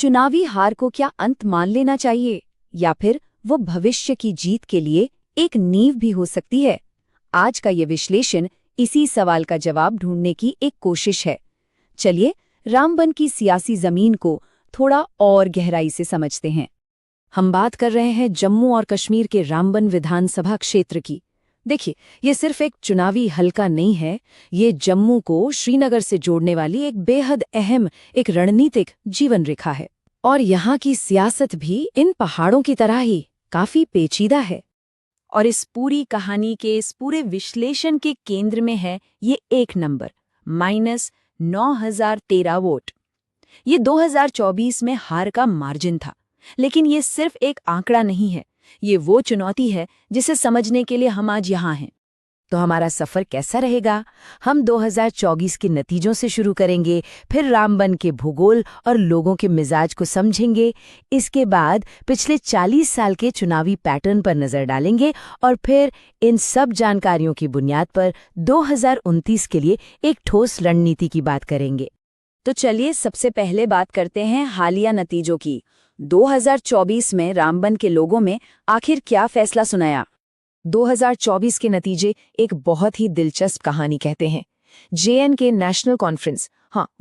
चुनावी हार को क्या अंत मान लेना चाहिए या फिर वो भविष्य की जीत के लिए एक नींव भी हो सकती है? आज का ये विश्लेषण इसी सवाल का जवाब ढूंढने की एक कोशिश है। चलिए रामबन की सियासी जमीन को थोड़ा और गहराई से समझते हैं। हम बात कर रहे हैं जम्मू और कश्मीर के रामबन विधानसभा क्षेत्र की। देखिए, ये सिर्फ एक चुनावी हलका नहीं है, ये जम्मू को श्रीनगर से जोड़ने वाली एक बेहद अहम एक रणनीतिक जीवन रेखा है। और यहाँ की सियासत भी इन पहाड़ों की तरह ही काफी पेचीदा है। और इस पूरी कहानी के इस पूरे विश्लेषण के केंद्र में है ये एक नंबर -9013 वोट। ये 2024 में हार का मार्जिन था, लेकिन ये सिर्फ एक आंकड़ा नहीं है, ये वो चुनौती है जिसे समझने के लिए हम आज यहाँ हैं। तो हमारा सफर कैसा रहेगा? हम 2024 के नतीजों से शुरू करेंगे, फिर रामबन के भूगोल और लोगों के मिजाज को समझेंगे। इसके बाद पिछले 40 साल के चुनावी पैटर्न पर नजर डालेंगे और फिर इन सब जानकारियों की बुनियाद पर 2029 के लिए एक ठोस रणनीति की बात करेंगे। तो चलिए सबसे पहले बात करते हैं हालिया नतीजों की। 2024 में रामबन के लोगों में आखिर क्या फैसला सुनाया? 2024 के नतीजे एक बहुत ही दिलचस्प कहानी कहते हैं। जेएनके नेशनल कॉन्फ्रेंस,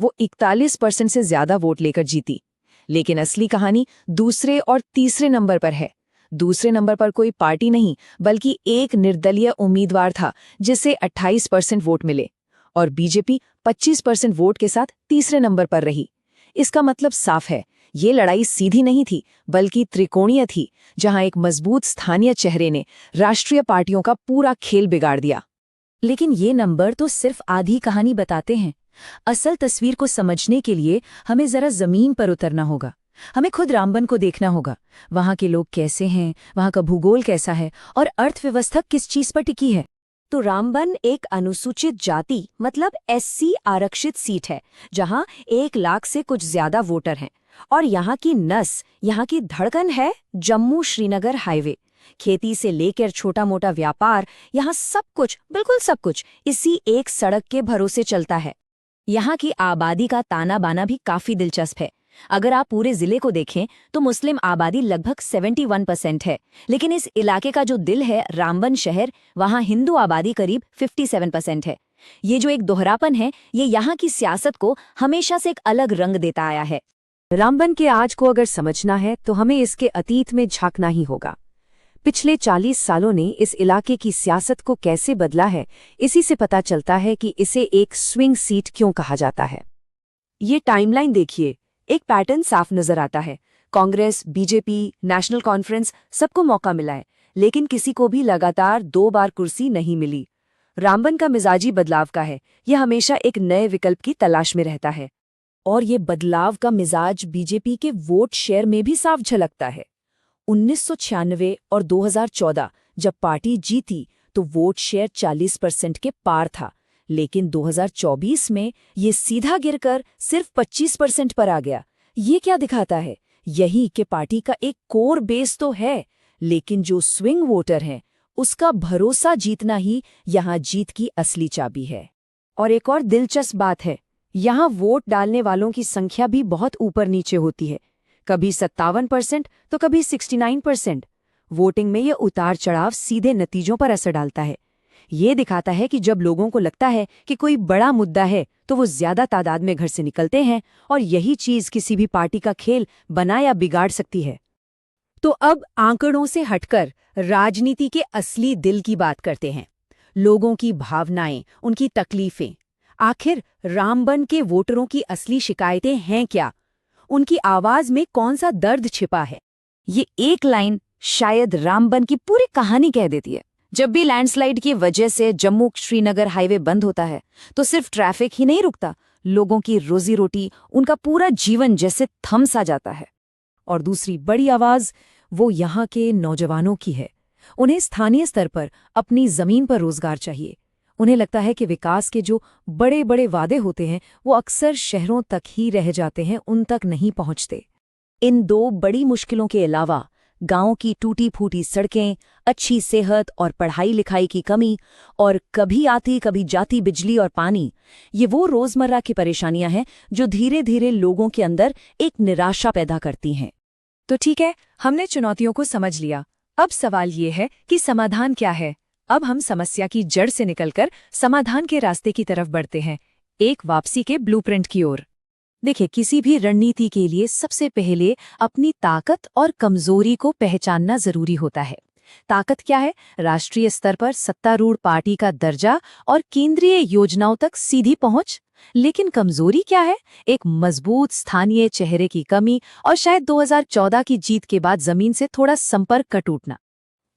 वो 41% से ज्यादा वोट लेकर जीती। लेकिन असली कहानी दूसरे और तीसरे नंबर पर है। दूसरे नंबर पर कोई पार्टी नहीं, बल्कि एक निर्दलीय उम्मीदवार था जिसे 28% वोट मिले, और बीजेपी 25% वोट के साथ तीसरे नंबर पर रही। इसका मतलब साफ है, ये लड़ाई सीधी नहीं थी, बल्कि त्रिकोणीय थी, जहां एक मजबूत स्थानीय चेहरे ने राष्ट्रीय पार्टियों का पूरा खेल बिगाड़ दिया। लेकिन ये नंबर तो सिर्फ आधी कहानी बताते हैं। असल तस्वीर को समझने के लिए हमें जरा जमीन पर उतरना होगा। हमें खुद रामबन को देखना होगा। वहां के लोग कैसे हैं, वहां का भूगोल कैसा है और अर्थव्यवस्था किस चीज पर टिकी है। तो रामबन एक अनुसूचित जाति मतलब एससी आरक्षित सीट है, जहां 1 लाख से कुछ ज्यादा वोटर हैं। और यहाँ की नस, यहाँ की धड़कन है जम्मू श्रीनगर हाईवे। खेती से लेकर छोटा मोटा व्यापार, यहाँ सब कुछ, बिल्कुल सब कुछ इसी एक सड़क के भरोसे चलता है। यहाँ की आबादी का ताना बाना भी काफी दिलचस्प है। अगर आप पूरे जिले को देखें तो मुस्लिम आबादी लगभग 71% है, लेकिन इस इलाके का जो दिल है रामबन शहर, वहाँ हिंदू आबादी करीब 57% है। ये जो एक दोहरापन है, ये यहाँ की सियासत को हमेशा से एक अलग रंग देता आया है। रामबन के आज को अगर समझना है तो हमें इसके अतीत में झांकना ही होगा। पिछले 40 सालों ने इस इलाके की सियासत को कैसे बदला है, इसी से पता चलता है कि इसे एक स्विंग सीट क्यों कहा जाता है। ये टाइमलाइन देखिए, एक पैटर्न साफ नजर आता है। कांग्रेस, बीजेपी, नेशनल कॉन्फ्रेंस, सबको मौका मिला है, लेकिन किसी को भी लगातार 2 बार कुर्सी नहीं मिली। रामबन का मिजाजी बदलाव का है, यह हमेशा एक नए विकल्प की तलाश में रहता है। और ये बदलाव का मिजाज बीजेपी के वोट शेयर में भी साफ झलकता है। 1996 और 2014 जब पार्टी जीती तो वोट शेयर 40% के पार था, लेकिन 2024 में ये सीधा गिरकर सिर्फ 25% पर आ गया। ये क्या दिखाता है? यही कि पार्टी का एक कोर बेस तो है, लेकिन जो स्विंग वोटर है उसका भरोसा जीतना ही यहाँ जीत की असली चाबी है। और एक और दिलचस्प बात है, यहाँ वोट डालने वालों की संख्या भी बहुत ऊपर नीचे होती है, कभी 57% तो कभी 69%। वोटिंग में ये उतार चढ़ाव सीधे नतीजों पर असर डालता है। ये दिखाता है कि जब लोगों को लगता है कि कोई बड़ा मुद्दा है तो वो ज्यादा तादाद में घर से निकलते हैं, और यही चीज किसी भी पार्टी का खेल बना या बिगाड़ सकती है। तो अब आंकड़ों से हटकर राजनीति के असली दिल की बात करते हैं। लोगों की भावनाएं, उनकी तकलीफें। आखिर रामबन के वोटरों की असली शिकायतें हैं क्या? उनकी आवाज में कौन सा दर्द छिपा है? ये एक लाइन शायद रामबन की पूरी कहानी कह देती है। जब भी लैंडस्लाइड की वजह से जम्मू श्रीनगर हाईवे बंद होता है तो सिर्फ ट्रैफिक ही नहीं रुकता, लोगों की रोजी रोटी, उनका पूरा जीवन जैसे थम सा जाता है। और दूसरी बड़ी आवाज वो यहाँ के नौजवानों की है। उन्हें स्थानीय स्तर पर अपनी जमीन पर रोजगार चाहिए। उन्हें लगता है कि विकास के जो बड़े बड़े वादे होते हैं वो अक्सर शहरों तक ही रह जाते हैं, उन तक नहीं पहुंचते। इन 2 बड़ी मुश्किलों के अलावा गांव की टूटी फूटी सड़कें, अच्छी सेहत और पढ़ाई लिखाई की कमी, और कभी आती कभी जाती बिजली और पानी, ये वो रोजमर्रा की परेशानियां हैं जो धीरे धीरे लोगों के अंदर एक निराशा पैदा करती हैं। तो ठीक है, हमने चुनौतियों को समझ लिया। अब सवाल ये है कि समाधान क्या है। अब हम समस्या की जड़ से निकलकर समाधान के रास्ते की तरफ बढ़ते हैं, एक वापसी के ब्लूप्रिंट की ओर। देखिए, किसी भी रणनीति के लिए सबसे पहले अपनी ताकत और कमजोरी को पहचानना जरूरी होता है। ताकत क्या है? राष्ट्रीय स्तर पर सत्तारूढ़ पार्टी का दर्जा और केंद्रीय योजनाओं तक सीधी पहुंच। लेकिन कमजोरी क्या है? एक मजबूत स्थानीय चेहरे की कमी और शायद 2014 की जीत के बाद जमीन से थोड़ा संपर्क का टूटना।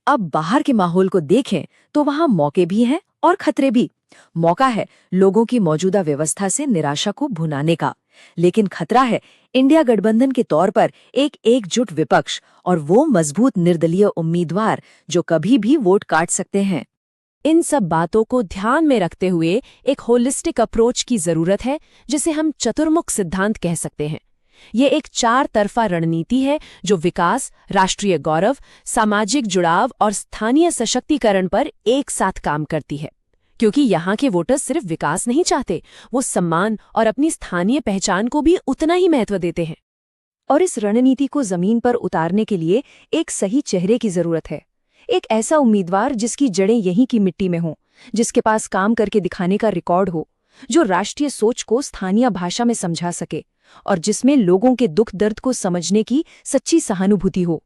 अब बाहर के माहौल को देखें तो वहां मौके भी हैं और खतरे भी। मौका है लोगों की मौजूदा व्यवस्था से निराशा को भुनाने का, लेकिन खतरा है इंडिया गठबंधन के तौर पर एक एकजुट विपक्ष और वो मजबूत निर्दलीय उम्मीदवार जो कभी भी वोट काट सकते हैं। इन सब बातों को ध्यान में रखते हुए एक होलिस्टिक अप्रोच की जरूरत है, जिसे हम चतुर्मुख सिद्धांत कह सकते हैं। ये एक चार तरफा रणनीति है जो विकास, राष्ट्रीय गौरव, सामाजिक जुड़ाव और स्थानीय सशक्तिकरण पर एक साथ काम करती है। क्योंकि यहाँ के वोटर्स सिर्फ विकास नहीं चाहते, वो सम्मान और अपनी स्थानीय पहचान को भी उतना ही महत्व देते हैं। और इस रणनीति को जमीन पर उतारने के लिए एक सही चेहरे की जरूरत है। एक ऐसा उम्मीदवार जिसकी जड़ें यहीं की मिट्टी में हों, जिसके पास काम करके दिखाने का रिकॉर्ड हो, जो राष्ट्रीय सोच को स्थानीय भाषा में समझा सके और जिसमें लोगों के दुख दर्द को समझने की सच्ची सहानुभूति हो।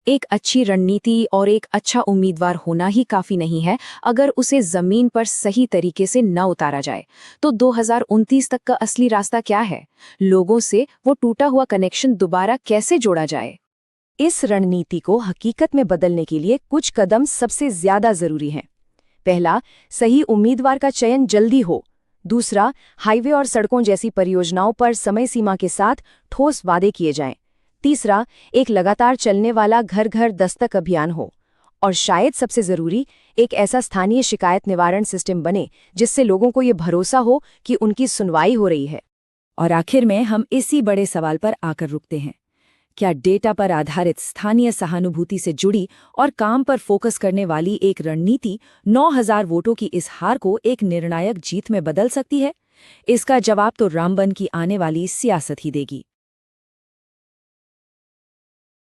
एक अच्छी रणनीति और एक अच्छा उम्मीदवार होना ही काफी नहीं है अगर उसे जमीन पर सही तरीके से न उतारा जाए। तो 2029 तक का असली रास्ता क्या है? लोगों से वो टूटा हुआ कनेक्शन दोबारा कैसे जोड़ा जाए? इस रणनीति को हकीकत में बदलने के लिए कुछ कदम सबसे ज्यादा जरूरी हैं। पहला, सही उम्मीदवार का चयन जल्दी हो। दूसरा, हाईवे और सड़कों जैसी परियोजनाओं पर समय सीमा के साथ ठोस वादे किए जाएं। तीसरा, एक लगातार चलने वाला घर घर दस्तक अभियान हो। और शायद सबसे जरूरी, एक ऐसा स्थानीय शिकायत निवारण सिस्टम बने जिससे लोगों को ये भरोसा हो कि उनकी सुनवाई हो रही है। और आखिर में हम इसी बड़े सवाल पर आकर रुकते हैं, क्या डेटा पर आधारित स्थानीय सहानुभूति से जुड़ी और काम पर फोकस करने वाली एक रणनीति 9000 वोटों की इस हार को एक निर्णायक जीत में बदल सकती है? इसका जवाब तो रामबन की आने वाली सियासत ही देगी।